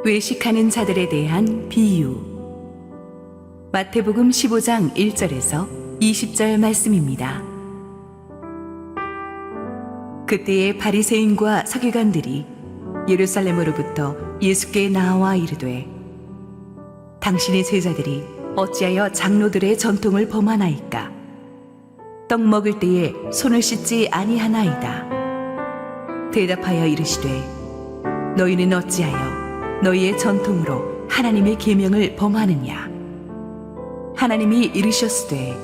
외식하는 자들에 대한 비유. 마태복음 15장 1절에서 20절 말씀입니다. 그때에 바리새인과 서기관들이 예루살렘으로부터 예수께 나와 이르되, 당신의 제자들이 어찌하여 장로들의 전통을 범하나이까? 떡 먹을 때에 손을 씻지 아니하나이다. 대답하여 이르시되, 너희는 어찌하여 너희의 전통으로 하나님의 계명을 범하느냐? 하나님이 이르셨으되,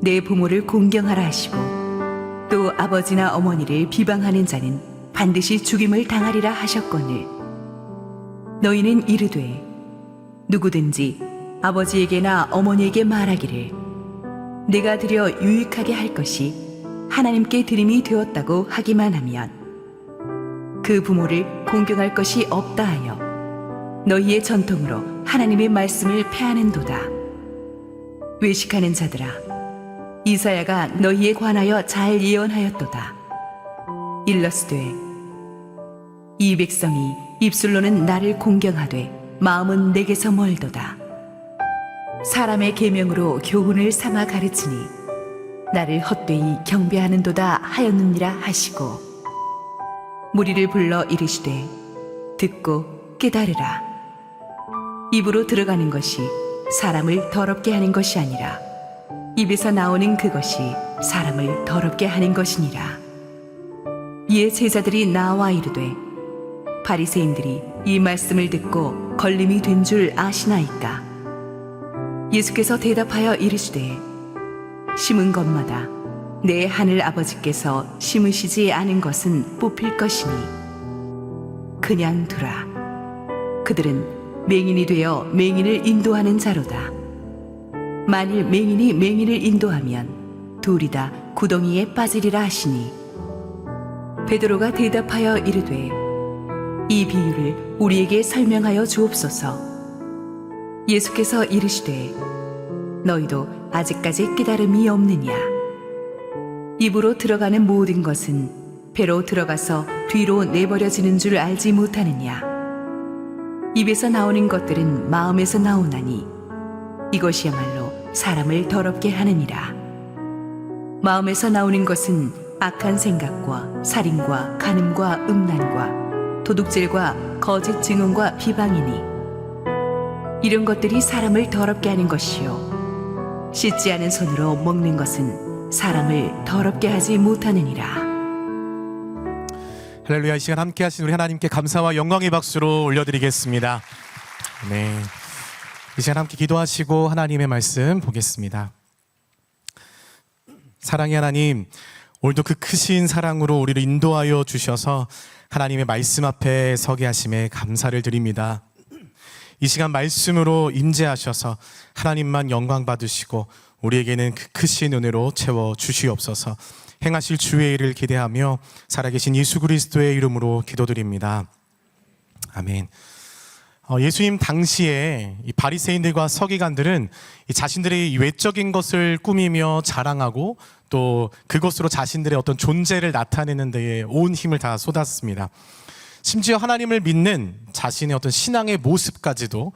내 부모를 공경하라 하시고 또 아버지나 어머니를 비방하는 자는 반드시 죽임을 당하리라 하셨거늘, 너희는 이르되 누구든지 아버지에게나 어머니에게 말하기를 내가 드려 유익하게 할 것이 하나님께 드림이 되었다고 하기만 하면 그 부모를 공경할 것이 없다 하여 너희의 전통으로 하나님의 말씀을 폐하는도다. 외식하는 자들아, 이사야가 너희에 관하여 잘 예언하였도다. 일러스되, 이 백성이 입술로는 나를 공경하되 마음은 내게서 멀도다. 사람의 계명으로 교훈을 삼아 가르치니 나를 헛되이 경배하는도다 하였느니라 하시고, 무리를 불러 이르시되 듣고 깨달으라. 입으로 들어가는 것이 사람을 더럽게 하는 것이 아니라 입에서 나오는 그것이 사람을 더럽게 하는 것이니라. 이에 제자들이 나와 이르되, 바리새인들이 이 말씀을 듣고 걸림이 된 줄 아시나이까? 예수께서 대답하여 이르시되, 심은 것마다 내 하늘 아버지께서 심으시지 않은 것은 뽑힐 것이니 그냥 두라. 그들은 맹인이 되어 맹인을 인도하는 자로다. 만일 맹인이 맹인을 인도하면 둘이 다 구덩이에 빠지리라 하시니, 베드로가 대답하여 이르되, 이 비유를 우리에게 설명하여 주옵소서. 예수께서 이르시되, 너희도 아직까지 깨달음이 없느냐? 입으로 들어가는 모든 것은 배로 들어가서 뒤로 내버려지는 줄 알지 못하느냐? 입에서 나오는 것들은 마음에서 나오나니 이것이야말로 사람을 더럽게 하느니라. 마음에서 나오는 것은 악한 생각과 살인과 간음과 음란과 도둑질과 거짓 증언과 비방이니 이런 것들이 사람을 더럽게 하는 것이요, 씻지 않은 손으로 먹는 것은 사람을 더럽게 하지 못하느니라. 할렐루야. 이 시간 함께 하신 우리 하나님께 감사와 영광의 박수로 올려드리겠습니다. 네, 이 시간 함께 기도하시고 하나님의 말씀 보겠습니다. 사랑의 하나님, 오늘도 그 크신 사랑으로 우리를 인도하여 주셔서 하나님의 말씀 앞에 서게 하심에 감사를 드립니다. 이 시간 말씀으로 임재하셔서 하나님만 영광 받으시고 우리에게는 그 크신 은혜로 채워 주시옵소서. 행하실 주의 일을 기대하며 살아계신 예수 그리스도의 이름으로 기도드립니다. 아멘. 예수님 당시에 이 바리새인들과 서기관들은 이 자신들의 외적인 것을 꾸미며 자랑하고 또 그것으로 자신들의 어떤 존재를 나타내는 데에 온 힘을 다 쏟았습니다. 심지어 하나님을 믿는 자신의 어떤 신앙의 모습까지도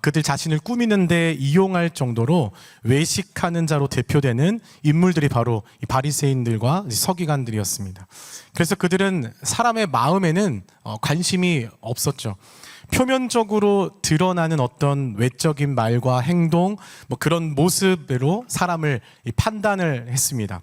그들 자신을 꾸미는 데 이용할 정도로 외식하는 자로 대표되는 인물들이 바로 이 바리새인들과 서기관들이었습니다. 그래서 그들은 사람의 마음에는 관심이 없었죠. 표면적으로 드러나는 어떤 외적인 말과 행동, 그런 모습으로 사람을 판단을 했습니다.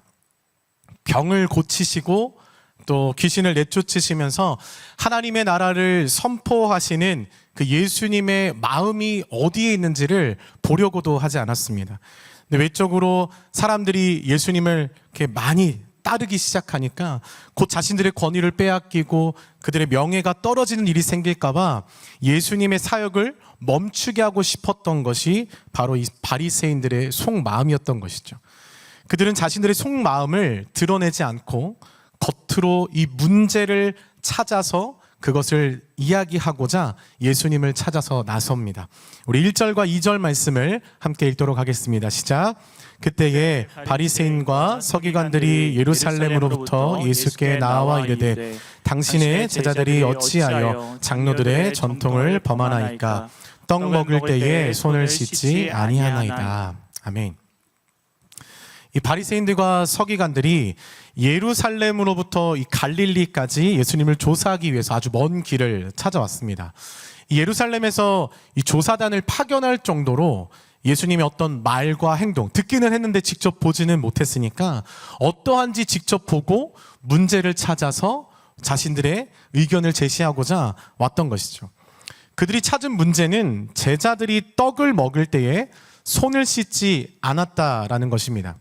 병을 고치시고 또 귀신을 내쫓으시면서 하나님의 나라를 선포하시는 그 예수님의 마음이 어디에 있는지를 보려고도 하지 않았습니다. 근데 외적으로 사람들이 예수님을 이렇게 많이 따르기 시작하니까 곧 자신들의 권위를 빼앗기고 그들의 명예가 떨어지는 일이 생길까봐 예수님의 사역을 멈추게 하고 싶었던 것이 바로 이 바리새인들의 속마음이었던 것이죠. 그들은 자신들의 속마음을 드러내지 않고 겉으로 이 문제를 찾아서 그것을 이야기하고자 예수님을 찾아서 나섭니다. 우리 1절과 2절 말씀을 함께 읽도록 하겠습니다. 시작. 그때에 바리새인과 서기관들이 예루살렘으로부터 예수께 나와 이르되 당신의 제자들이 어찌하여 장로들의 전통을 범하나이까? 떡 먹을 때에 손을 씻지 아니하나이다. 아멘. 이 바리새인들과 서기관들이 예루살렘으로부터 이 갈릴리까지 예수님을 조사하기 위해서 아주 먼 길을 찾아왔습니다. 이 예루살렘에서 이 조사단을 파견할 정도로 예수님의 어떤 말과 행동, 듣기는 했는데 직접 보지는 못했으니까 어떠한지 직접 보고 문제를 찾아서 자신들의 의견을 제시하고자 왔던 것이죠. 그들이 찾은 문제는 제자들이 떡을 먹을 때에 손을 씻지 않았다라는 것입니다.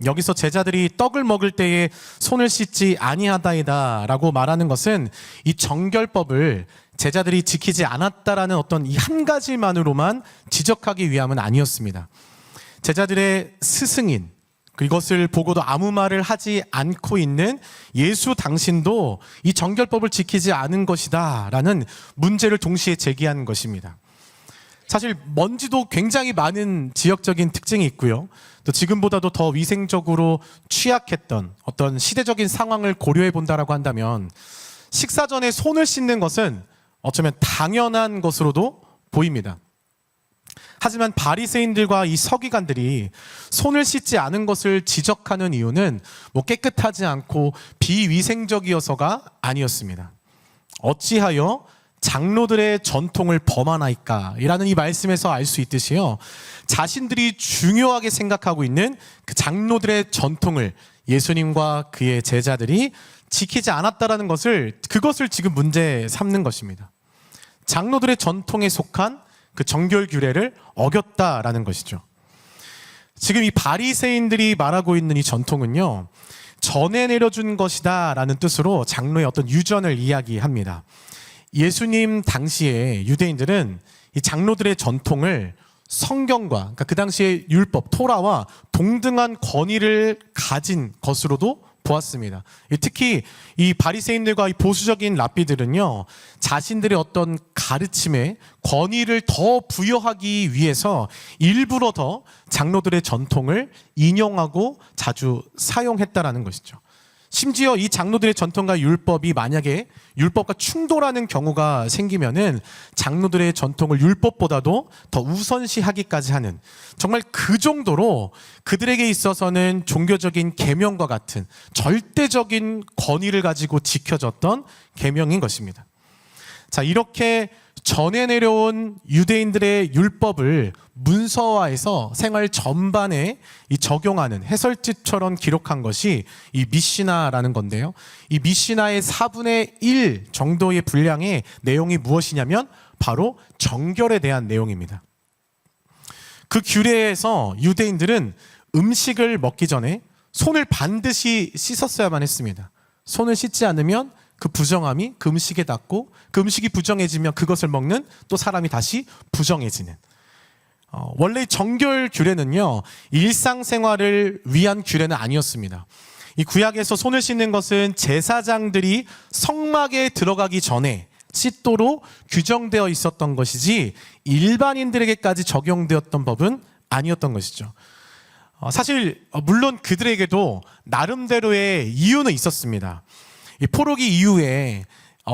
여기서 제자들이 떡을 먹을 때에 손을 씻지 아니하다이다 라고 말하는 것은 이 정결법을 제자들이 지키지 않았다라는 어떤 이 한 가지만으로만 지적하기 위함은 아니었습니다. 제자들의 스승인, 이것을 보고도 아무 말을 하지 않고 있는 예수 당신도 이 정결법을 지키지 않은 것이다 라는 문제를 동시에 제기하는 것입니다. 사실 먼지도 굉장히 많은 지역적인 특징이 있고요. 또 지금보다도 더 위생적으로 취약했던 어떤 시대적인 상황을 고려해 본다라고 한다면 식사 전에 손을 씻는 것은 어쩌면 당연한 것으로도 보입니다. 하지만 바리새인들과 이 서기관들이 손을 씻지 않은 것을 지적하는 이유는 깨끗하지 않고 비위생적이어서가 아니었습니다. 어찌하여 장로들의 전통을 범하나이까? 이라는 이 말씀에서 알 수 있듯이요, 자신들이 중요하게 생각하고 있는 그 장로들의 전통을 예수님과 그의 제자들이 지키지 않았다라는 그것을 지금 문제 삼는 것입니다. 장로들의 전통에 속한 그 정결 규례를 어겼다라는 것이죠. 지금 이 바리새인들이 말하고 있는 이 전통은요, 전에 내려준 것이다 라는 뜻으로 장로의 어떤 유전을 이야기합니다. 예수님 당시에 유대인들은 이 장로들의 전통을 성경과, 그러니까 그 당시의 율법, 토라와 동등한 권위를 가진 것으로도 보았습니다. 특히 이 바리새인들과 이 보수적인 랍비들은요, 자신들의 어떤 가르침에 권위를 더 부여하기 위해서 일부러 더 장로들의 전통을 인용하고 자주 사용했다라는 것이죠. 심지어 이 장로들의 전통과 율법이 만약에 율법과 충돌하는 경우가 생기면은 장로들의 전통을 율법보다도 더 우선시하기까지 하는, 정말 그 정도로 그들에게 있어서는 종교적인 계명과 같은 절대적인 권위를 가지고 지켜졌던 계명인 것입니다. 자, 이렇게 전해 내려온 유대인들의 율법을 문서화해서 생활 전반에 적용하는 해설집처럼 기록한 것이 이 미시나라는 건데요. 이 미시나의 4분의 1 정도의 분량의 내용이 무엇이냐면 바로 정결에 대한 내용입니다. 그 규례에서 유대인들은 음식을 먹기 전에 손을 반드시 씻었어야만 했습니다. 손을 씻지 않으면 그 부정함이 그 음식에 닿고 그 음식이 부정해지면 그것을 먹는 또 사람이 다시 부정해지는, 원래 정결 규례는요, 일상생활을 위한 규례는 아니었습니다. 이 구약에서 손을 씻는 것은 제사장들이 성막에 들어가기 전에 씻도록 규정되어 있었던 것이지 일반인들에게까지 적용되었던 법은 아니었던 것이죠. 사실 물론 그들에게도 나름대로의 이유는 있었습니다. 이 포로기 이후에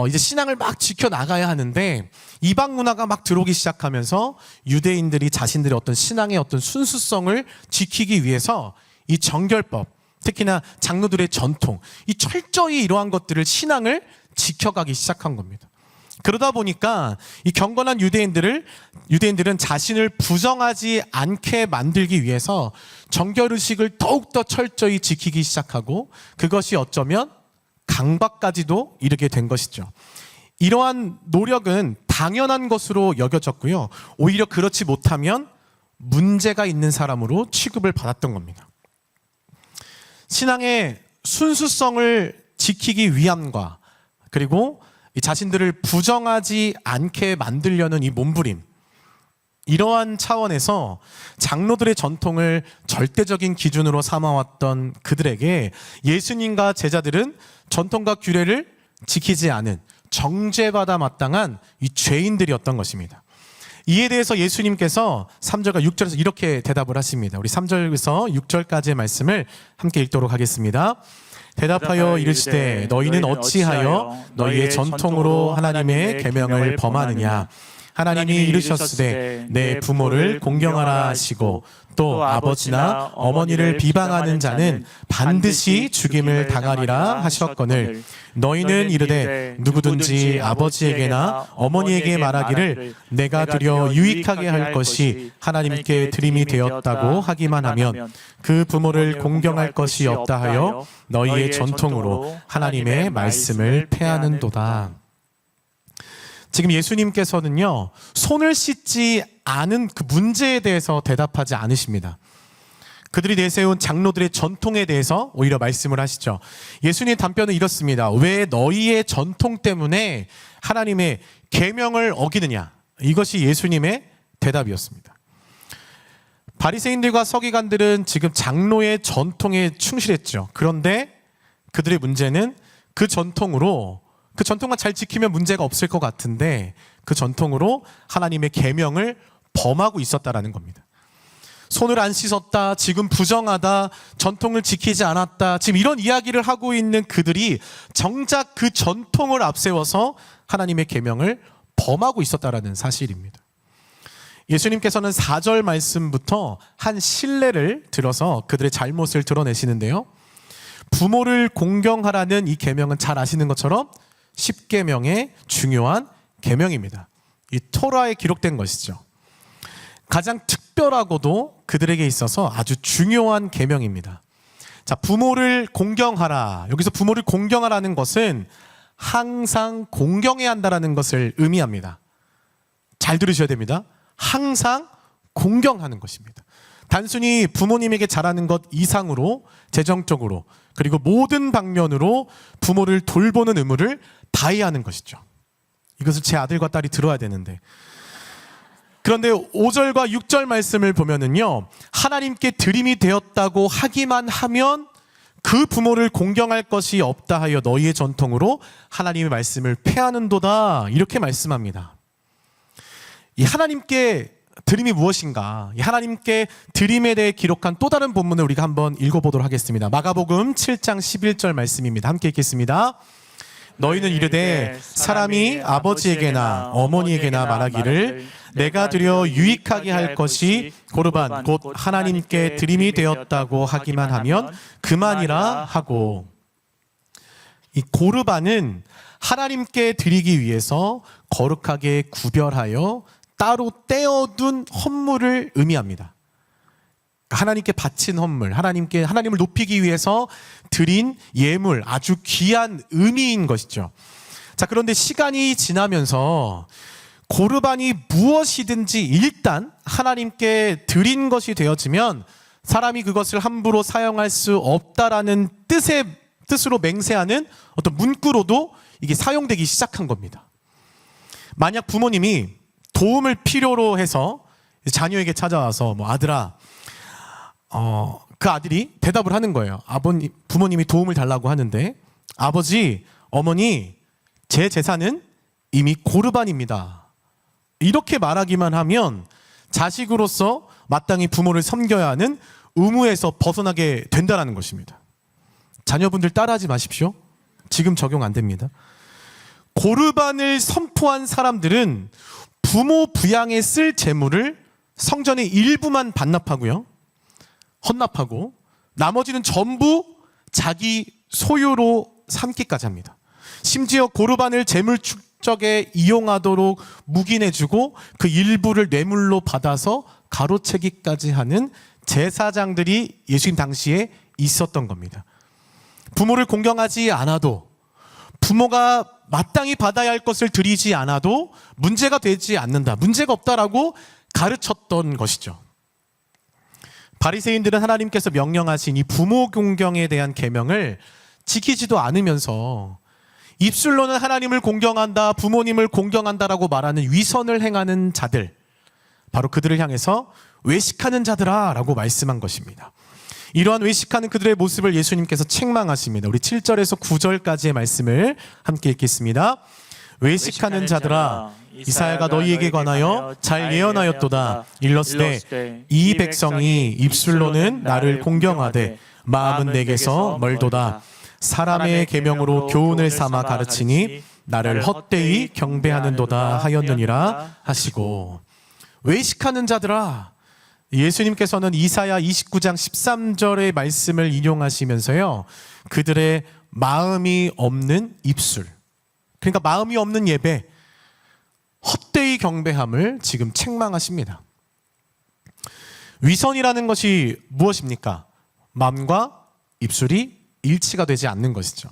이제 신앙을 막 지켜나가야 하는데 이방 문화가 막 들어오기 시작하면서 유대인들이 자신들의 어떤 신앙의 어떤 순수성을 지키기 위해서 이 정결법, 특히나 장로들의 전통, 이 철저히 이러한 것들을 신앙을 지켜가기 시작한 겁니다. 그러다 보니까 이 경건한 유대인들은 자신을 부정하지 않게 만들기 위해서 정결의식을 더욱더 철저히 지키기 시작하고 그것이 어쩌면 강박까지도 이르게 된 것이죠. 이러한 노력은 당연한 것으로 여겨졌고요, 오히려 그렇지 못하면 문제가 있는 사람으로 취급을 받았던 겁니다. 신앙의 순수성을 지키기 위함과 그리고 자신들을 부정하지 않게 만들려는 이 몸부림, 이러한 차원에서 장로들의 전통을 절대적인 기준으로 삼아왔던 그들에게 예수님과 제자들은 전통과 규례를 지키지 않은 정죄받아 마땅한 이 죄인들이었던 것입니다. 이에 대해서 예수님께서 3절과 6절에서 이렇게 대답을 하십니다. 우리 3절에서 6절까지의 말씀을 함께 읽도록 하겠습니다. 대답하여 이르시되 너희는 어찌하여 너희의 전통으로 하나님의 계명을 범하느냐. 하나님이 이르셨으되 내 부모를 공경하라 하시고 또 아버지나 어머니를 비방하는 자는 반드시 죽임을 당하리라 하셨거늘 너희는 이르되 누구든지 아버지에게나 어머니에게 말하기를 내가 드려 유익하게 할 것이 하나님께 드림이 되었다고 하기만 하면 그 부모를 공경할 것이 없다 하여 너희의 전통으로 하나님의 말씀을 폐하는도다. 지금 예수님께서는요, 손을 씻지 않은 그 문제에 대해서 대답하지 않으십니다. 그들이 내세운 장로들의 전통에 대해서 오히려 말씀을 하시죠. 예수님의 답변은 이렇습니다. 왜 너희의 전통 때문에 하나님의 계명을 어기느냐? 이것이 예수님의 대답이었습니다. 바리새인들과 서기관들은 지금 장로의 전통에 충실했죠. 그런데 그들의 문제는 그 전통만 잘 지키면 문제가 없을 것 같은데 그 전통으로 하나님의 계명을 범하고 있었다라는 겁니다. 손을 안 씻었다, 지금 부정하다, 전통을 지키지 않았다, 지금 이런 이야기를 하고 있는 그들이 정작 그 전통을 앞세워서 하나님의 계명을 범하고 있었다라는 사실입니다. 예수님께서는 4절 말씀부터 한 실례를 들어서 그들의 잘못을 드러내시는데요. 부모를 공경하라는 이 계명은 잘 아시는 것처럼 10계명의 중요한 계명입니다. 이 토라에 기록된 것이죠. 가장 특별하고도 그들에게 있어서 아주 중요한 계명입니다. 자, 부모를 공경하라. 여기서 부모를 공경하라는 것은 항상 공경해야 한다라는 것을 의미합니다. 잘 들으셔야 됩니다. 항상 공경하는 것입니다. 단순히 부모님에게 잘하는 것 이상으로 재정적으로 그리고 모든 방면으로 부모를 돌보는 의무를 다해야 하는 것이죠. 이것을 제 아들과 딸이 들어야 되는데, 그런데 5절과 6절 말씀을 보면은요, 하나님께 드림이 되었다고 하기만 하면 그 부모를 공경할 것이 없다 하여 너희의 전통으로 하나님의 말씀을 폐하는도다, 이렇게 말씀합니다. 이 하나님께 드림이 무엇인가? 이 하나님께 드림에 대해 기록한 또 다른 본문을 우리가 한번 읽어보도록 하겠습니다. 마가복음 7장 11절 말씀입니다. 함께 읽겠습니다. 너희는 이르되 사람이 아버지에게나 어머니에게나 말하기를 내가 드려 유익하게 할 것이 고르반 곧 하나님께 드림이 되었다고 하기만 하면 그만이라 하고, 이 고르반은 하나님께 드리기 위해서 거룩하게 구별하여 따로 떼어둔 헌물을 의미합니다. 하나님께 바친 헌물, 하나님을 높이기 위해서 드린 예물, 아주 귀한 의미인 것이죠. 자, 그런데 시간이 지나면서 고르반이 무엇이든지 일단 하나님께 드린 것이 되어지면 사람이 그것을 함부로 사용할 수 없다라는 뜻으로 맹세하는 어떤 문구로도 이게 사용되기 시작한 겁니다. 만약 부모님이 도움을 필요로 해서 자녀에게 찾아와서 아들아, 그 아들이 대답을 하는 거예요. 부모님이 도움을 달라고 하는데, 아버지, 어머니, 제 재산은 이미 고르반입니다. 이렇게 말하기만 하면 자식으로서 마땅히 부모를 섬겨야 하는 의무에서 벗어나게 된다는 것입니다. 자녀분들 따라하지 마십시오. 지금 적용 안 됩니다. 고르반을 선포한 사람들은 부모 부양에 쓸 재물을 성전의 일부만 헌납하고 나머지는 전부 자기 소유로 삼기까지 합니다. 심지어 고르반을 재물 축적에 이용하도록 묵인해주고 그 일부를 뇌물로 받아서 가로채기까지 하는 제사장들이 예수님 당시에 있었던 겁니다. 부모를 공경하지 않아도, 부모가 마땅히 받아야 할 것을 드리지 않아도 문제가 되지 않는다, 문제가 없다라고 가르쳤던 것이죠. 바리새인들은 하나님께서 명령하신 이 부모 공경에 대한 계명을 지키지도 않으면서 입술로는 하나님을 공경한다, 부모님을 공경한다라고 말하는 위선을 행하는 자들, 바로 그들을 향해서 외식하는 자들아 라고 말씀한 것입니다. 이러한 외식하는 그들의 모습을 예수님께서 책망하십니다. 우리 7절에서 9절까지의 말씀을 함께 읽겠습니다. 외식하는 자들아, 이사야가 너희에게 관하여 잘 예언하였도다. 일러스되 이 백성이 입술로는 나를 공경하되 마음은 내게서 멀도다. 사람의 계명으로 교훈을 삼아 가르치니 나를 헛되이 경배하는도다 하였느니라 하시고, 외식하는 자들아, 예수님께서는 이사야 29장 13절의 말씀을 인용하시면서요, 그들의 마음이 없는 입술, 그러니까 마음이 없는 예배, 헛되이 경배함을 지금 책망하십니다. 위선이라는 것이 무엇입니까? 마음과 입술이 일치가 되지 않는 것이죠.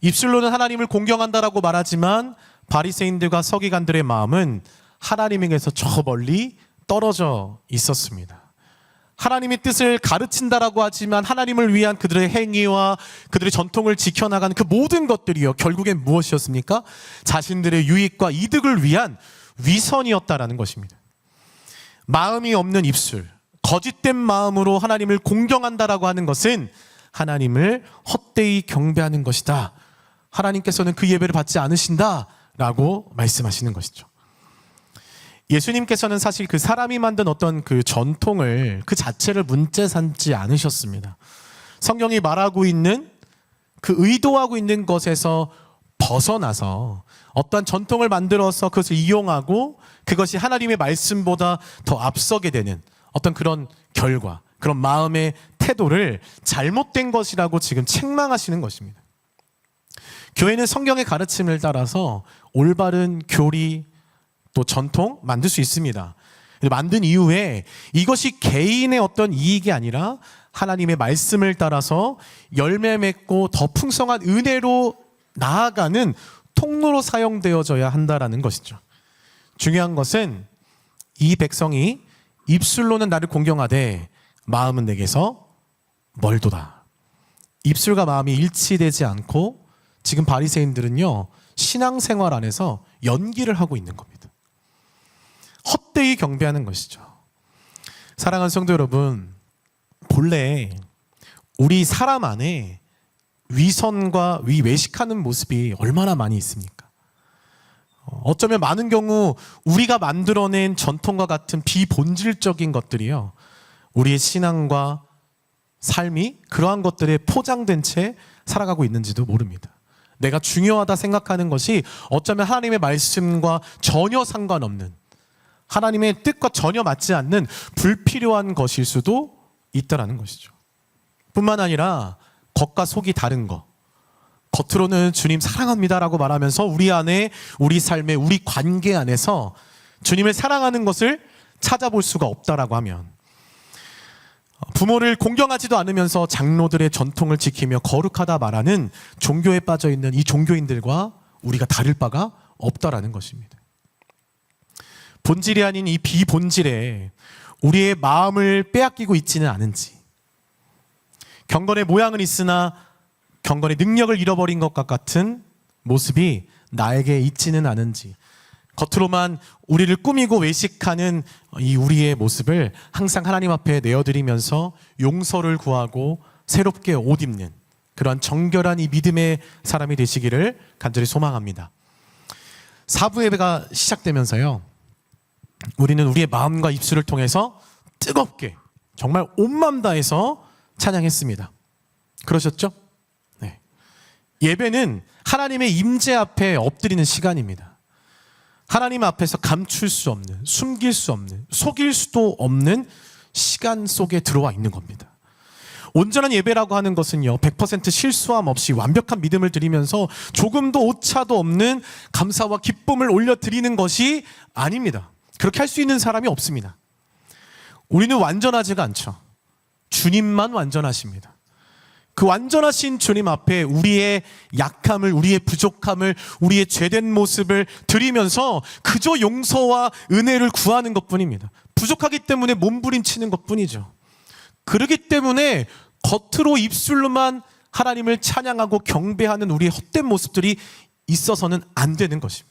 입술로는 하나님을 공경한다라고 말하지만 바리새인들과 서기관들의 마음은 하나님에게서 저 멀리 떨어져 있었습니다. 하나님의 뜻을 가르친다라고 하지만 하나님을 위한 그들의 행위와 그들의 전통을 지켜나가는 그 모든 것들이요, 결국엔 무엇이었습니까? 자신들의 유익과 이득을 위한 위선이었다라는 것입니다. 마음이 없는 입술, 거짓된 마음으로 하나님을 공경한다라고 하는 것은 하나님을 헛되이 경배하는 것이다. 하나님께서는 그 예배를 받지 않으신다라고 말씀하시는 것이죠. 예수님께서는 사실 그 사람이 만든 어떤 그 전통을, 그 자체를 문제 삼지 않으셨습니다. 성경이 말하고 있는 그 의도하고 있는 것에서 벗어나서 어떠한 전통을 만들어서 그것을 이용하고 그것이 하나님의 말씀보다 더 앞서게 되는 어떤 그런 결과, 그런 마음의 태도를 잘못된 것이라고 지금 책망하시는 것입니다. 교회는 성경의 가르침을 따라서 올바른 교리 또 전통 만들 수 있습니다. 만든 이후에 이것이 개인의 어떤 이익이 아니라 하나님의 말씀을 따라서 열매 맺고 더 풍성한 은혜로 나아가는 통로로 사용되어져야 한다라는 것이죠. 중요한 것은 이 백성이 입술로는 나를 공경하되 마음은 내게서 멀도다. 입술과 마음이 일치되지 않고 지금 바리새인들은요, 신앙생활 안에서 연기를 하고 있는 겁니다. 헛되이 경배하는 것이죠. 사랑하는 성도 여러분, 본래 우리 사람 안에 위선과 외식하는 모습이 얼마나 많이 있습니까? 어쩌면 많은 경우 우리가 만들어낸 전통과 같은 비본질적인 것들이요, 우리의 신앙과 삶이 그러한 것들에 포장된 채 살아가고 있는지도 모릅니다. 내가 중요하다 생각하는 것이 어쩌면 하나님의 말씀과 전혀 상관없는, 하나님의 뜻과 전혀 맞지 않는 불필요한 것일 수도 있다라는 것이죠. 뿐만 아니라 겉과 속이 다른 것, 겉으로는 주님 사랑합니다라고 말하면서 우리 안에, 우리 삶에, 우리 관계 안에서 주님을 사랑하는 것을 찾아볼 수가 없다라고 하면, 부모를 공경하지도 않으면서 장로들의 전통을 지키며 거룩하다 말하는 종교에 빠져있는 이 종교인들과 우리가 다를 바가 없다라는 것입니다. 본질이 아닌 이 비본질에 우리의 마음을 빼앗기고 있지는 않은지, 경건의 모양은 있으나 경건의 능력을 잃어버린 것과 같은 모습이 나에게 있지는 않은지, 겉으로만 우리를 꾸미고 외식하는 이 우리의 모습을 항상 하나님 앞에 내어드리면서 용서를 구하고 새롭게 옷 입는 그러한 정결한 이 믿음의 사람이 되시기를 간절히 소망합니다. 사부 예배가 시작되면서요, 우리는 우리의 마음과 입술을 통해서 뜨겁게 정말 온 마음 다해서 찬양했습니다. 그러셨죠? 네. 예배는 하나님의 임재 앞에 엎드리는 시간입니다. 하나님 앞에서 감출 수 없는, 숨길 수 없는, 속일 수도 없는 시간 속에 들어와 있는 겁니다. 온전한 예배라고 하는 것은요, 100% 실수함 없이 완벽한 믿음을 드리면서 조금도 오차도 없는 감사와 기쁨을 올려드리는 것이 아닙니다. 그렇게 할 수 있는 사람이 없습니다. 우리는 완전하지가 않죠. 주님만 완전하십니다. 그 완전하신 주님 앞에 우리의 약함을, 우리의 부족함을, 우리의 죄된 모습을 드리면서 그저 용서와 은혜를 구하는 것뿐입니다. 부족하기 때문에 몸부림치는 것뿐이죠. 그렇기 때문에 겉으로 입술로만 하나님을 찬양하고 경배하는 우리의 헛된 모습들이 있어서는 안 되는 것입니다.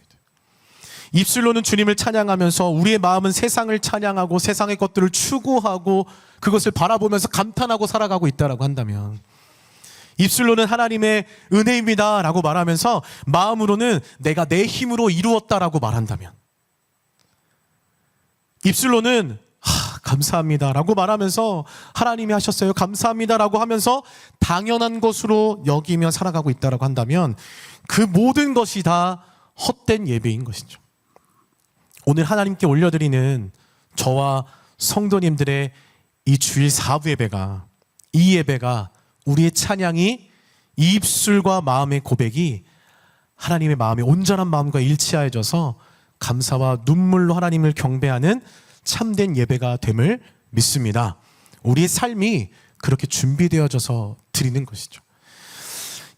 입술로는 주님을 찬양하면서 우리의 마음은 세상을 찬양하고 세상의 것들을 추구하고 그것을 바라보면서 감탄하고 살아가고 있다라고 한다면, 입술로는 하나님의 은혜입니다 라고 말하면서 마음으로는 내가 내 힘으로 이루었다라고 말한다면, 입술로는 감사합니다라고 말하면서 하나님이 하셨어요, 감사합니다라고 하면서 당연한 것으로 여기며 살아가고 있다라고 한다면 그 모든 것이 다 헛된 예배인 것이죠. 오늘 하나님께 올려드리는 저와 성도님들의 이 주일 4부 예배가, 이 예배가 우리의 찬양이 이 입술과 마음의 고백이 하나님의 마음에 온전한 마음과 일치하여져서 감사와 눈물로 하나님을 경배하는 참된 예배가 됨을 믿습니다. 우리의 삶이 그렇게 준비되어져서 드리는 것이죠.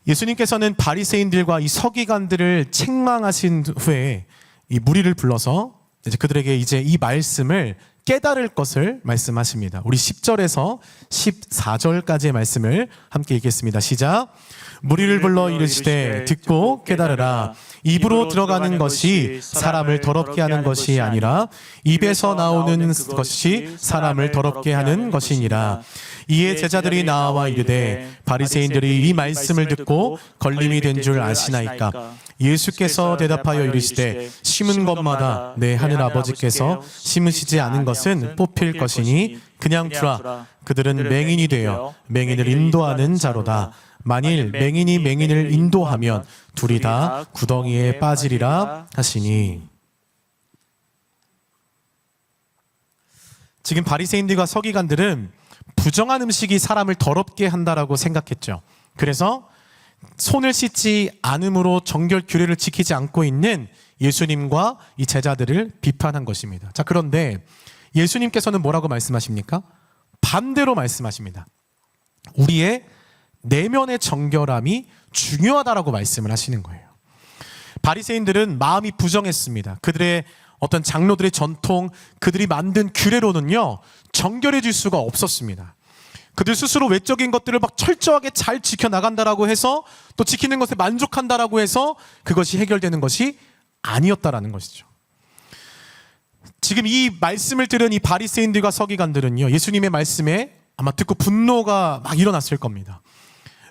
예수님께서는 바리새인들과 이 서기관들을 책망하신 후에 이 무리를 불러서 이제 그들에게 이제 이 말씀을 깨달을 것을 말씀하십니다. 우리 10절에서 14절까지의 말씀을 함께 읽겠습니다. 시작. 무리를 불러 이르시되 듣고 깨달으라. 입으로 들어가는 것이 사람을 더럽게 하는 것이 아니라 입에서 나오는 것이 사람을 더럽게 하는 것이니라. 이에 제자들이 나와 이르되 바리새인들이 이 말씀을 듣고 걸림이 된 줄 아시나이까. 예수께서 대답하여 이르시되 심은 것마다 내 하늘 아버지께서 심으시지 않은 것은 뽑힐 것이니 그냥 두라. 그들은 맹인이 되어 맹인을 인도하는 자로다. 만일 맹인이 맹인을 인도하면 둘이 다 구덩이에 빠지리라 하시니. 지금 바리새인들과 서기관들은 부정한 음식이 사람을 더럽게 한다라고 생각했죠. 그래서 손을 씻지 않음으로 정결 규례를 지키지 않고 있는 예수님과 이 제자들을 비판한 것입니다. 자, 그런데 예수님께서는 뭐라고 말씀하십니까? 반대로 말씀하십니다. 우리의 내면의 정결함이 중요하다라고 말씀을 하시는 거예요. 바리새인들은 마음이 부정했습니다. 그들의 어떤 장로들의 전통, 그들이 만든 규례로는요, 정결해질 수가 없었습니다. 그들 스스로 외적인 것들을 막 철저하게 잘 지켜나간다라고 해서, 또 지키는 것에 만족한다라고 해서 그것이 해결되는 것이 아니었다라는 것이죠. 지금 이 말씀을 들은 이 바리새인들과 서기관들은요, 예수님의 말씀에 아마 듣고 분노가 막 일어났을 겁니다.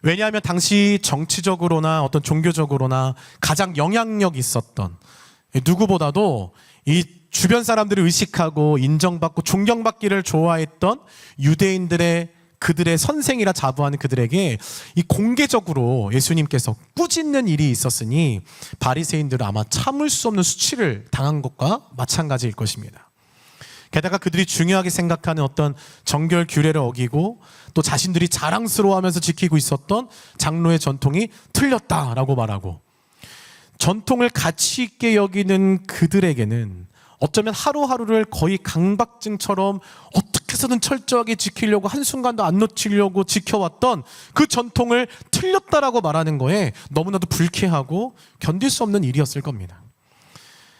왜냐하면 당시 정치적으로나 어떤 종교적으로나 가장 영향력 있었던, 누구보다도 이 주변 사람들을 의식하고 인정받고 존경받기를 좋아했던 유대인들의, 그들의 선생이라 자부하는 그들에게 이 공개적으로 예수님께서 꾸짖는 일이 있었으니 바리새인들은 아마 참을 수 없는 수치를 당한 것과 마찬가지일 것입니다. 게다가 그들이 중요하게 생각하는 어떤 정결 규례를 어기고 또 자신들이 자랑스러워하면서 지키고 있었던 장로의 전통이 틀렸다라고 말하고, 전통을 가치 있게 여기는 그들에게는 어쩌면 하루하루를 거의 강박증처럼 어떻게 해서든 철저하게 지키려고, 한순간도 안 놓치려고 지켜왔던 그 전통을 틀렸다라고 말하는 거에 너무나도 불쾌하고 견딜 수 없는 일이었을 겁니다.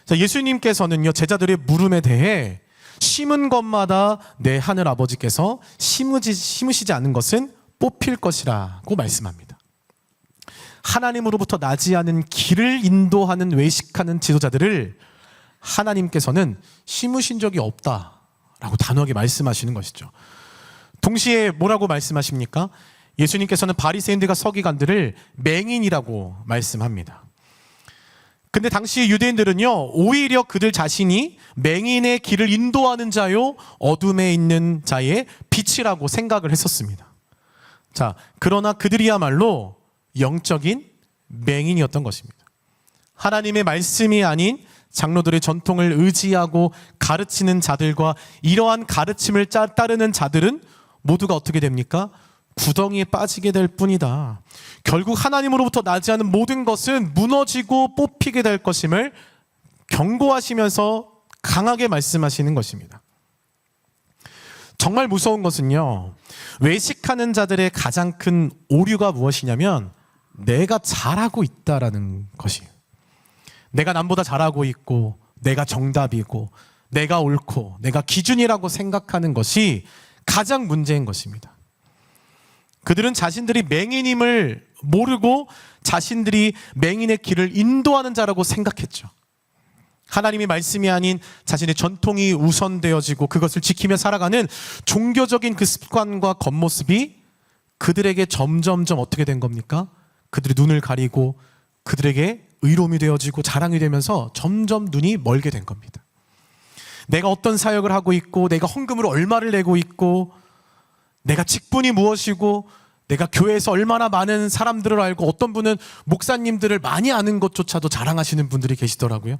자, 예수님께서는요, 제자들의 물음에 대해 심은 것마다 내 하늘 아버지께서 심으시지 않은 것은 뽑힐 것이라고 말씀합니다. 하나님으로부터 나지 않은 길을 인도하는 외식하는 지도자들을 하나님께서는 심으신 적이 없다라고 단호하게 말씀하시는 것이죠. 동시에 뭐라고 말씀하십니까? 예수님께서는 바리새인들과 서기관들을 맹인이라고 말씀합니다. 근데 당시 유대인들은요, 오히려 그들 자신이 맹인의 길을 인도하는 자요, 어둠에 있는 자의 빛이라고 생각을 했었습니다. 자, 그러나 그들이야말로 영적인 맹인이었던 것입니다. 하나님의 말씀이 아닌 장로들의 전통을 의지하고 가르치는 자들과 이러한 가르침을 따르는 자들은 모두가 어떻게 됩니까? 구덩이에 빠지게 될 뿐이다. 결국 하나님으로부터 나지 않은 모든 것은 무너지고 뽑히게 될 것임을 경고하시면서 강하게 말씀하시는 것입니다. 정말 무서운 것은요, 외식하는 자들의 가장 큰 오류가 무엇이냐면 내가 잘하고 있다라는 것이에요. 내가 남보다 잘하고 있고, 내가 정답이고, 내가 옳고, 내가 기준이라고 생각하는 것이 가장 문제인 것입니다. 그들은 자신들이 맹인임을 모르고 자신들이 맹인의 길을 인도하는 자라고 생각했죠. 하나님의 말씀이 아닌 자신의 전통이 우선되어지고 그것을 지키며 살아가는 종교적인 그 습관과 겉모습이 그들에게 점점점 어떻게 된 겁니까? 그들이 눈을 가리고 그들에게 의로움이 되어지고 자랑이 되면서 점점 눈이 멀게 된 겁니다. 내가 어떤 사역을 하고 있고, 내가 헌금으로 얼마를 내고 있고, 내가 직분이 무엇이고, 내가 교회에서 얼마나 많은 사람들을 알고, 어떤 분은 목사님들을 많이 아는 것조차도 자랑하시는 분들이 계시더라고요.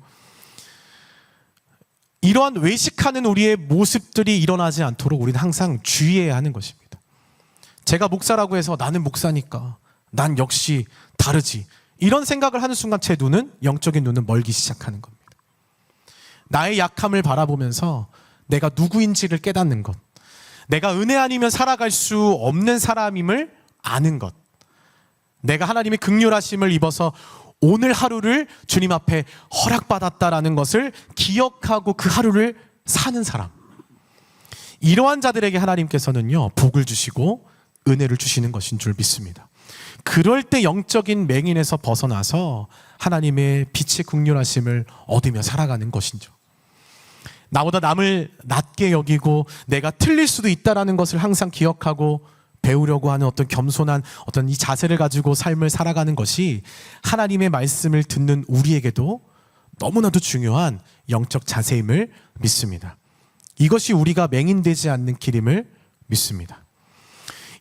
이러한 외식하는 우리의 모습들이 일어나지 않도록 우리는 항상 주의해야 하는 것입니다. 제가 목사라고 해서 나는 목사니까 난 역시 다르지, 이런 생각을 하는 순간 제 눈은, 영적인 눈은 멀기 시작하는 겁니다. 나의 약함을 바라보면서 내가 누구인지를 깨닫는 것, 내가 은혜 아니면 살아갈 수 없는 사람임을 아는 것, 내가 하나님의 긍휼하심을 입어서 오늘 하루를 주님 앞에 허락받았다라는 것을 기억하고 그 하루를 사는 사람, 이러한 자들에게 하나님께서는요 복을 주시고 은혜를 주시는 것인 줄 믿습니다. 그럴 때 영적인 맹인에서 벗어나서 하나님의 빛의 긍휼하심을 얻으며 살아가는 것이죠. 나보다 남을 낮게 여기고 내가 틀릴 수도 있다라는 것을 항상 기억하고 배우려고 하는 어떤 겸손한 어떤 이 자세를 가지고 삶을 살아가는 것이 하나님의 말씀을 듣는 우리에게도 너무나도 중요한 영적 자세임을 믿습니다. 이것이 우리가 맹인되지 않는 길임을 믿습니다.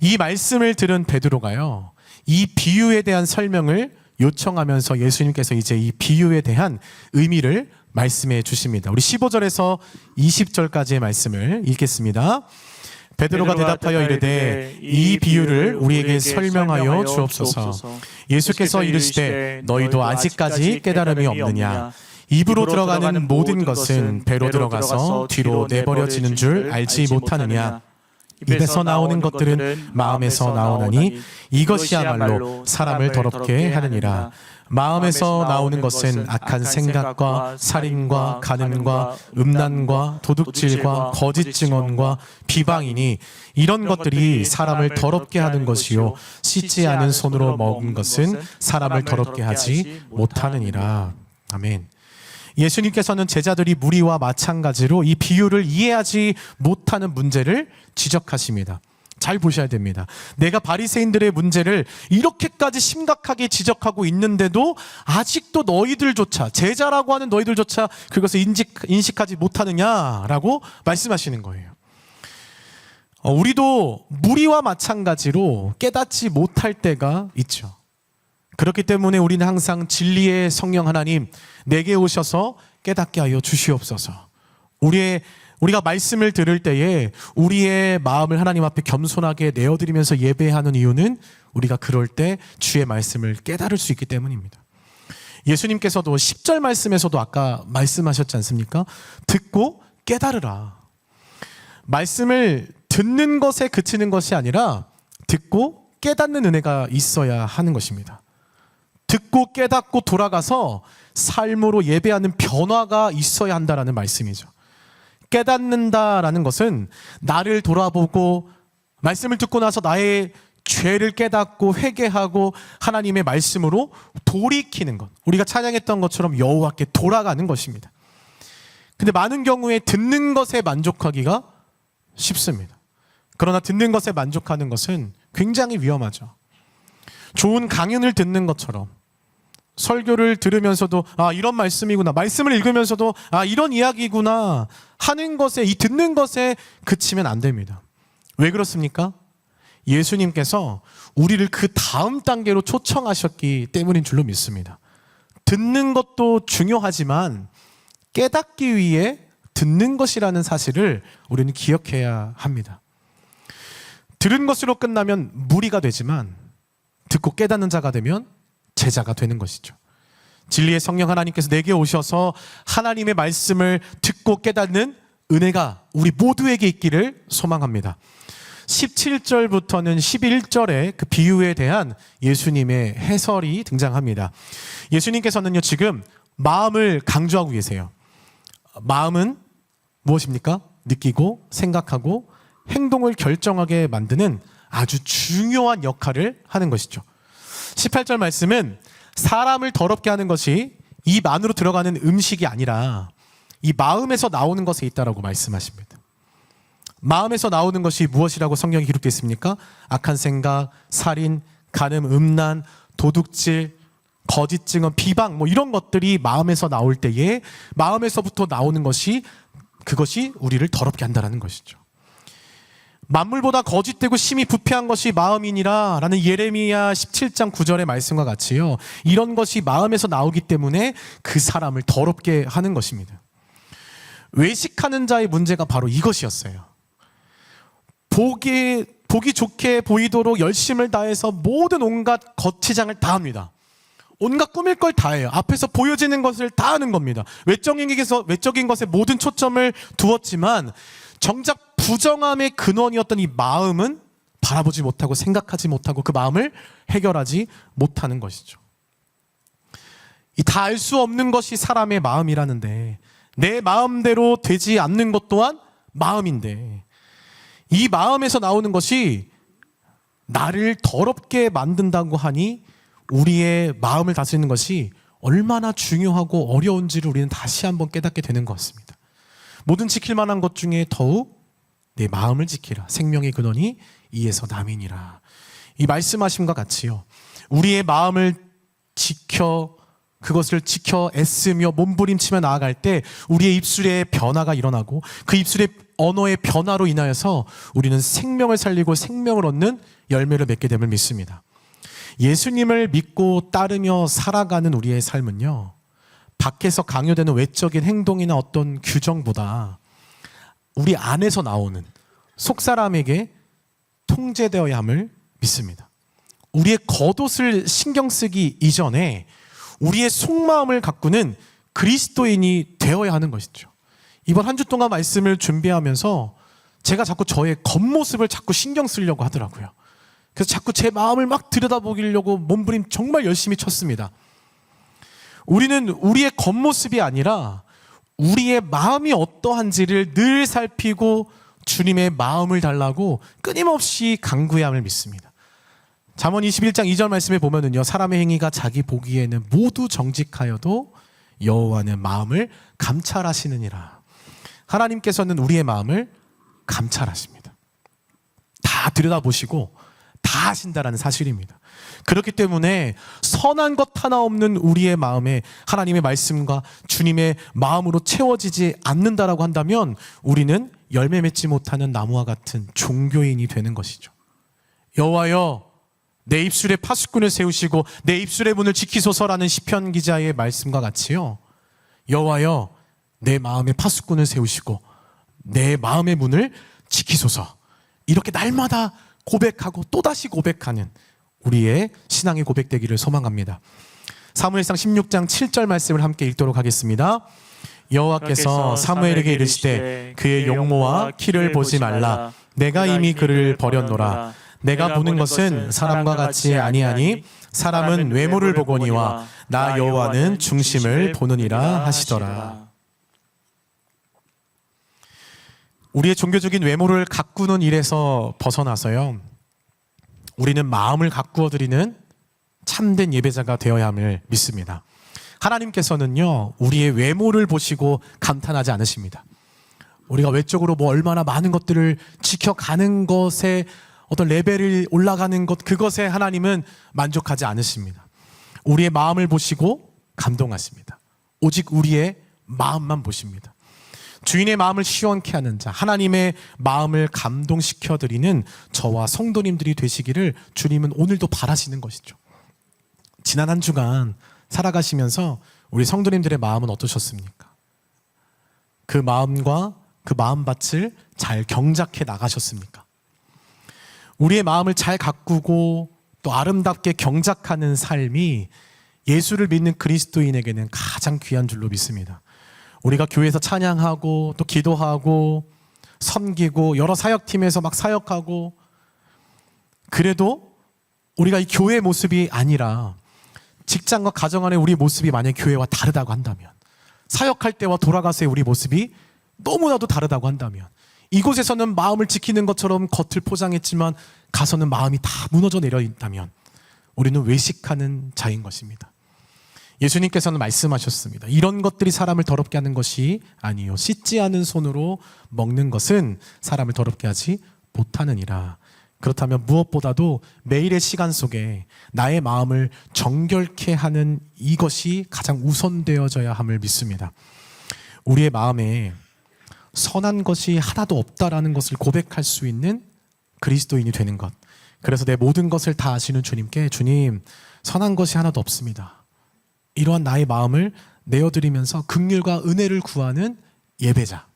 이 말씀을 들은 베드로가요, 이 비유에 대한 설명을 요청하면서 예수님께서 이제 이 비유에 대한 의미를 말씀해 주십니다. 우리 15절에서 20절까지의 말씀을 읽겠습니다. 베드로가 대답하여 이르되 이 비유를 우리에게 설명하여 주옵소서. 예수께서 이르시되 너희도 아직까지 깨달음이 없느냐? 입으로 들어가는 모든 것은 배로 들어가서 뒤로 내버려지는 줄 알지 못하느냐? 입에서 나오는 것들은 마음에서 나오나니 이것이야말로 사람을 더럽게 하느니라. 마음에서 나오는 것은 악한 생각과 살인과 간음과 음란과 도둑질과 거짓 증언과 비방이니 이런 것들이 사람을 더럽게 하는 것이요 씻지 않은 손으로 먹은 것은 사람을 더럽게 하지 못하느니라. 아멘. 예수님께서는 제자들이 무리와 마찬가지로 이 비유를 이해하지 못하는 문제를 지적하십니다. 잘 보셔야 됩니다. 내가 바리새인들의 문제를 이렇게까지 심각하게 지적하고 있는데도 아직도 너희들조차, 제자라고 하는 너희들조차 그것을 인식하지 못하느냐라고 말씀하시는 거예요. 우리도 무리와 마찬가지로 깨닫지 못할 때가 있죠. 그렇기 때문에 우리는 항상 진리의 성령 하나님 내게 오셔서 깨닫게 하여 주시옵소서. 우리가 말씀을 들을 때에 우리의 마음을 하나님 앞에 겸손하게 내어드리면서 예배하는 이유는 우리가 그럴 때 주의 말씀을 깨달을 수 있기 때문입니다. 예수님께서도 10절 말씀에서도 아까 말씀하셨지 않습니까? 듣고 깨달으라. 말씀을 듣는 것에 그치는 것이 아니라 듣고 깨닫는 은혜가 있어야 하는 것입니다. 듣고 깨닫고 돌아가서 삶으로 예배하는 변화가 있어야 한다라는 말씀이죠. 깨닫는다라는 것은 나를 돌아보고 말씀을 듣고 나서 나의 죄를 깨닫고 회개하고 하나님의 말씀으로 돌이키는 것, 우리가 찬양했던 것처럼 여호와께 돌아가는 것입니다. 근데 많은 경우에 듣는 것에 만족하기가 쉽습니다. 그러나 듣는 것에 만족하는 것은 굉장히 위험하죠. 좋은 강연을 듣는 것처럼 설교를 들으면서도 이런 말씀이구나, 말씀을 읽으면서도 이런 이야기구나 하는 것에, 이 듣는 것에 그치면 안 됩니다. 왜 그렇습니까? 예수님께서 우리를 그 다음 단계로 초청하셨기 때문인 줄로 믿습니다. 듣는 것도 중요하지만 깨닫기 위해 듣는 것이라는 사실을 우리는 기억해야 합니다. 들은 것으로 끝나면 무리가 되지만 듣고 깨닫는 자가 되면 제자가 되는 것이죠. 진리의 성령 하나님께서 내게 오셔서 하나님의 말씀을 듣고 깨닫는 은혜가 우리 모두에게 있기를 소망합니다. 17절부터는 11절의 그 비유에 대한 예수님의 해설이 등장합니다. 예수님께서는요, 지금 마음을 강조하고 계세요. 마음은 무엇입니까? 느끼고 생각하고 행동을 결정하게 만드는 아주 중요한 역할을 하는 것이죠. 18절 말씀은 사람을 더럽게 하는 것이 입 안으로 들어가는 음식이 아니라 이 마음에서 나오는 것에 있다라고 말씀하십니다. 마음에서 나오는 것이 무엇이라고 성경이 기록되어 있습니까? 악한 생각, 살인, 간음, 음란, 도둑질, 거짓 증언, 비방 이런 것들이 마음에서 나올 때에 마음에서부터 나오는 것이 그것이 우리를 더럽게 한다는 것이죠. 만물보다 거짓되고 심히 부패한 것이 마음이니라 라는 예레미야 17장 9절의 말씀과 같이요, 이런 것이 마음에서 나오기 때문에 그 사람을 더럽게 하는 것입니다. 외식하는 자의 문제가 바로 이것이었어요. 보기 좋게 보이도록 열심을 다해서 모든 온갖 거치장을 다 합니다. 온갖 꾸밀 걸 다 해요. 앞에서 보여지는 것을 다 하는 겁니다. 외적인 것에 모든 초점을 두었지만 정작 부정함의 근원이었던 이 마음은 바라보지 못하고 생각하지 못하고 그 마음을 해결하지 못하는 것이죠. 이 다 알 수 없는 것이 사람의 마음이라는데, 내 마음대로 되지 않는 것 또한 마음인데, 이 마음에서 나오는 것이 나를 더럽게 만든다고 하니 우리의 마음을 다스리는 것이 얼마나 중요하고 어려운지를 우리는 다시 한번 깨닫게 되는 것 같습니다. 모든 지킬 만한 것 중에 더욱 내 마음을 지키라. 생명의 근원이 이에서 남이니라. 이 말씀하심과 같이요, 우리의 마음을 그것을 지켜 애쓰며 몸부림치며 나아갈 때 우리의 입술에 변화가 일어나고 그 입술의 언어의 변화로 인하여서 우리는 생명을 살리고 생명을 얻는 열매를 맺게 됨을 믿습니다. 예수님을 믿고 따르며 살아가는 우리의 삶은요, 밖에서 강요되는 외적인 행동이나 어떤 규정보다 우리 안에서 나오는 속사람에게 통제되어야 함을 믿습니다. 우리의 겉옷을 신경 쓰기 이전에 우리의 속마음을 가꾸는 그리스도인이 되어야 하는 것이죠. 이번 한 주 동안 말씀을 준비하면서 제가 자꾸 저의 겉모습을 자꾸 신경 쓰려고 하더라고요. 그래서 자꾸 제 마음을 막 들여다보려고 몸부림 정말 열심히 쳤습니다. 우리는 우리의 겉모습이 아니라 우리의 마음이 어떠한지를 늘 살피고 주님의 마음을 달라고 끊임없이 간구해야 함을 믿습니다. 잠언 21장 2절 말씀에 보면은요, 사람의 행위가 자기 보기에는 모두 정직하여도 여호와는 마음을 감찰하시느니라. 하나님께서는 우리의 마음을 감찰하십니다. 다 들여다보시고 다 하신다라는 사실입니다. 그렇기 때문에 선한 것 하나 없는 우리의 마음에 하나님의 말씀과 주님의 마음으로 채워지지 않는다라고 한다면 우리는 열매 맺지 못하는 나무와 같은 종교인이 되는 것이죠. 여호와여, 내 입술에 파수꾼을 세우시고 내 입술의 문을 지키소서라는 시편 기자의 말씀과 같이요, 여호와여, 내 마음에 파수꾼을 세우시고 내 마음의 문을 지키소서, 이렇게 날마다 고백하고 또다시 고백하는 우리의 신앙의 고백되기를 소망합니다. 사무엘상 16장 7절 말씀을 함께 읽도록 하겠습니다. 여호와께서 사무엘에게 이르시되 그의 용모와 키를 보지 말라. 내가 이미 그를 버렸노라. 내가 보는 것은 사람과 같이 아니하니 사람은 외모를 보거니와 나 여호와는 중심을 보느니라 하시더라. 우리의 종교적인 외모를 가꾸는 일에서 벗어나서요, 우리는 마음을 가꾸어 드리는 참된 예배자가 되어야 함을 믿습니다. 하나님께서는요, 우리의 외모를 보시고 감탄하지 않으십니다. 우리가 외적으로 얼마나 많은 것들을 지켜가는 것에 어떤 레벨이 올라가는 것, 그것에 하나님은 만족하지 않으십니다. 우리의 마음을 보시고 감동하십니다. 오직 우리의 마음만 보십니다. 주인의 마음을 시원케 하는 자, 하나님의 마음을 감동시켜드리는 저와 성도님들이 되시기를 주님은 오늘도 바라시는 것이죠. 지난 한 주간 살아가시면서 우리 성도님들의 마음은 어떠셨습니까? 그 마음과 그 마음밭을 잘 경작해 나가셨습니까? 우리의 마음을 잘 가꾸고 또 아름답게 경작하는 삶이 예수를 믿는 그리스도인에게는 가장 귀한 줄로 믿습니다. 우리가 교회에서 찬양하고 또 기도하고 섬기고 여러 사역팀에서 막 사역하고, 그래도 우리가 이 교회의 모습이 아니라 직장과 가정 안에 우리의 모습이 만약 교회와 다르다고 한다면, 사역할 때와 돌아가서의 우리 모습이 너무나도 다르다고 한다면, 이곳에서는 마음을 지키는 것처럼 겉을 포장했지만 가서는 마음이 다 무너져 내려 있다면 우리는 외식하는 자인 것입니다. 예수님께서는 말씀하셨습니다. 이런 것들이 사람을 더럽게 하는 것이 아니요, 씻지 않은 손으로 먹는 것은 사람을 더럽게 하지 못하느니라. 그렇다면 무엇보다도 매일의 시간 속에 나의 마음을 정결케 하는 이것이 가장 우선되어져야 함을 믿습니다. 우리의 마음에 선한 것이 하나도 없다라는 것을 고백할 수 있는 그리스도인이 되는 것. 그래서 내 모든 것을 다 아시는 주님께 주님, 선한 것이 하나도 없습니다. 이러한 나의 마음을 내어드리면서 긍휼과 은혜를 구하는 예배자.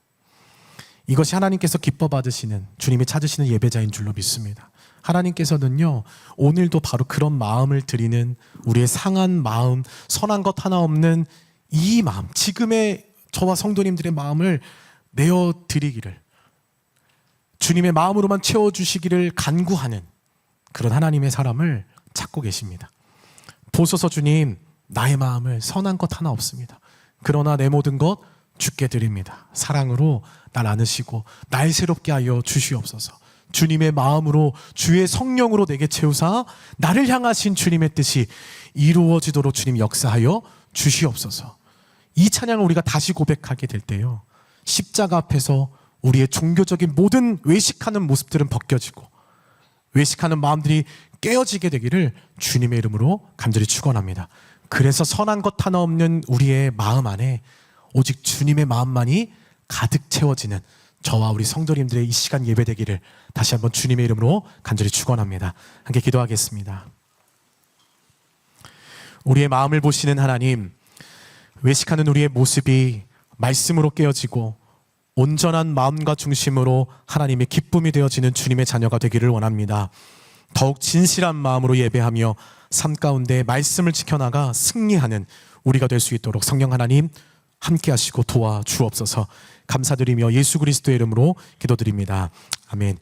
이것이 하나님께서 기뻐 받으시는, 주님이 찾으시는 예배자인 줄로 믿습니다. 하나님께서는요, 오늘도 바로 그런 마음을 드리는 우리의 상한 마음, 선한 것 하나 없는 이 마음, 지금의 저와 성도님들의 마음을 내어드리기를, 주님의 마음으로만 채워주시기를 간구하는 그런 하나님의 사람을 찾고 계십니다. 보소서 주님, 나의 마음을 선한 것 하나 없습니다. 그러나 내 모든 것 주께 드립니다. 사랑으로 날 안으시고 날 새롭게 하여 주시옵소서. 주님의 마음으로 주의 성령으로 내게 채우사 나를 향하신 주님의 뜻이 이루어지도록 주님 역사하여 주시옵소서. 이 찬양을 우리가 다시 고백하게 될 때요, 십자가 앞에서 우리의 종교적인 모든 외식하는 모습들은 벗겨지고 외식하는 마음들이 깨어지게 되기를 주님의 이름으로 간절히 축원합니다. 그래서 선한 것 하나 없는 우리의 마음 안에 오직 주님의 마음만이 가득 채워지는 저와 우리 성도님들의 이 시간 예배되기를 다시 한번 주님의 이름으로 간절히 축원합니다. 함께 기도하겠습니다. 우리의 마음을 보시는 하나님, 외식하는 우리의 모습이 말씀으로 깨어지고 온전한 마음과 중심으로 하나님의 기쁨이 되어지는 주님의 자녀가 되기를 원합니다. 더욱 진실한 마음으로 예배하며 삶 가운데 말씀을 지켜나가 승리하는 우리가 될 수 있도록 성령 하나님 함께 하시고 도와주옵소서. 감사드리며 예수 그리스도의 이름으로 기도드립니다. 아멘.